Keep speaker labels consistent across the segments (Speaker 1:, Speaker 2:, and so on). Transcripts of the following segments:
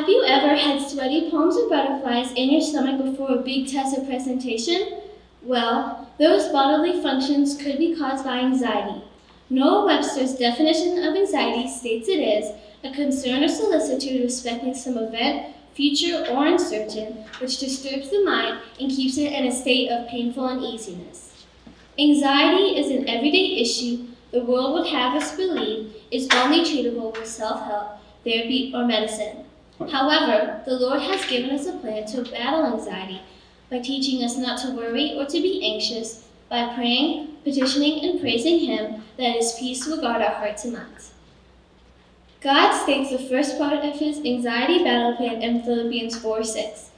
Speaker 1: Have you ever had sweaty palms or butterflies in your stomach before a big test or presentation? Well, those bodily functions could be caused by anxiety. Noah Webster's definition of anxiety states it is a concern or solicitude respecting some event, future or uncertain, which disturbs the mind and keeps it in a state of painful uneasiness. Anxiety is an everyday issue the world would have us believe is only treatable with self-help, therapy, or medicine. However, the Lord has given us a plan to battle anxiety by teaching us not to worry or to be anxious, by praying, petitioning, and praising Him that His peace will guard our hearts and minds. God states the first part of His anxiety battle plan in Philippians 4:6.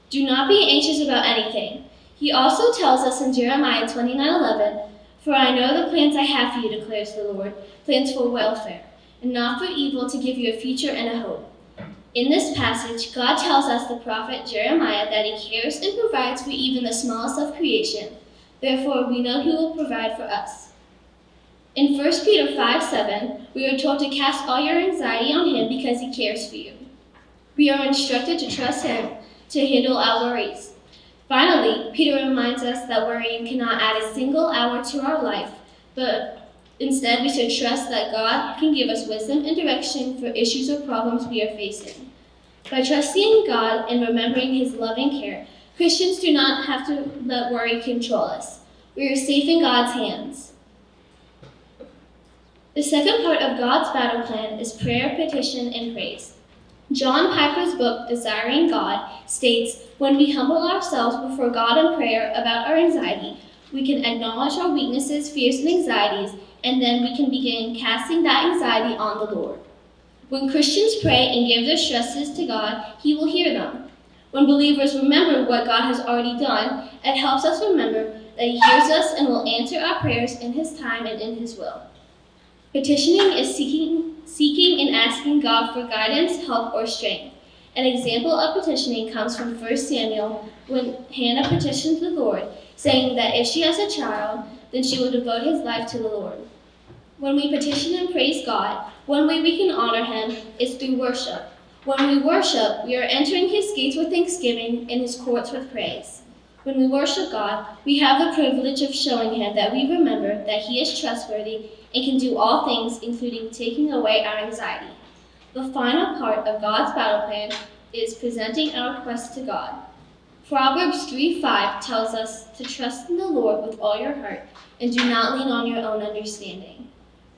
Speaker 1: Do not be anxious about anything. He also tells us in Jeremiah 29:11, For I know the plans I have for you, declares the Lord, plans for welfare, and not for evil, to give you a future and a hope. In this passage, God tells us the prophet Jeremiah that He cares and provides for even the smallest of creation. Therefore, we know He will provide for us. In 1 Peter 5:7, we are told to cast all your anxiety on Him because He cares for you. We are instructed to trust Him to handle our worries. Finally, Peter reminds us that worrying cannot add a single hour to our life, but instead, we should trust that God can give us wisdom and direction for issues or problems we are facing. By trusting in God and remembering His loving care, Christians do not have to let worry control us. We are safe in God's hands. The second part of God's battle plan is prayer, petition, and praise. John Piper's book, Desiring God, states, when we humble ourselves before God in prayer about our anxiety, we can acknowledge our weaknesses, fears, and anxieties, and then we can begin casting that anxiety on the Lord. When Christians pray and give their stresses to God, He will hear them. When believers remember what God has already done, it helps us remember that He hears us and will answer our prayers in His time and in His will. Petitioning is seeking and asking God for guidance, help, or strength. An example of petitioning comes from 1 Samuel when Hannah petitioned the Lord, saying that if she has a child, then she will devote his life to the Lord. When we petition and praise God, one way we can honor Him is through worship. When we worship, we are entering His gates with thanksgiving and His courts with praise. When we worship God, we have the privilege of showing Him that we remember that He is trustworthy and can do all things, including taking away our anxiety. The final part of God's battle plan is presenting our requests to God. Proverbs 3:5 tells us to trust in the Lord with all your heart and do not lean on your own understanding.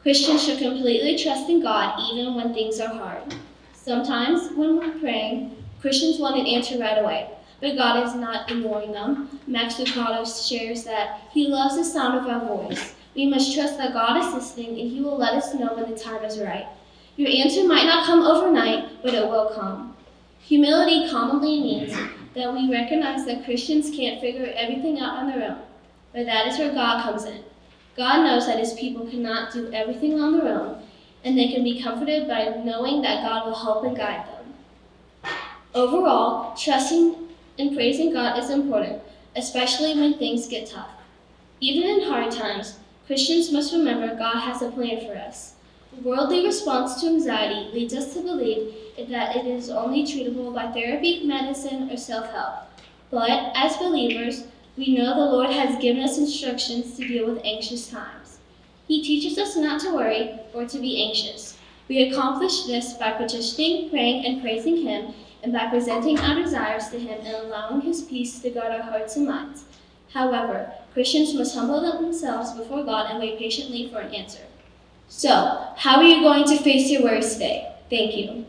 Speaker 1: Christians should completely trust in God even when things are hard. Sometimes when we're praying, Christians want an answer right away, but God is not ignoring them. Max Lucado shares that He loves the sound of our voice. We must trust that God is listening and He will let us know when the time is right. Your answer might not come overnight, but it will come. Humility commonly means that we recognize that Christians can't figure everything out on their own, but that is where God comes in. God knows that His people cannot do everything on their own, and they can be comforted by knowing that God will help and guide them. Overall, trusting and praising God is important, especially when things get tough. Even in hard times, Christians must remember God has a plan for us. The worldly response to anxiety leads us to believe that it is only treatable by therapy, medicine, or self-help. But as believers, we know the Lord has given us instructions to deal with anxious times. He teaches us not to worry or to be anxious. We accomplish this by petitioning, praying, and praising Him, and by presenting our desires to Him and allowing His peace to guard our hearts and minds. However, Christians must humble themselves before God and wait patiently for an answer. So, how are you going to face your worries today? Thank you.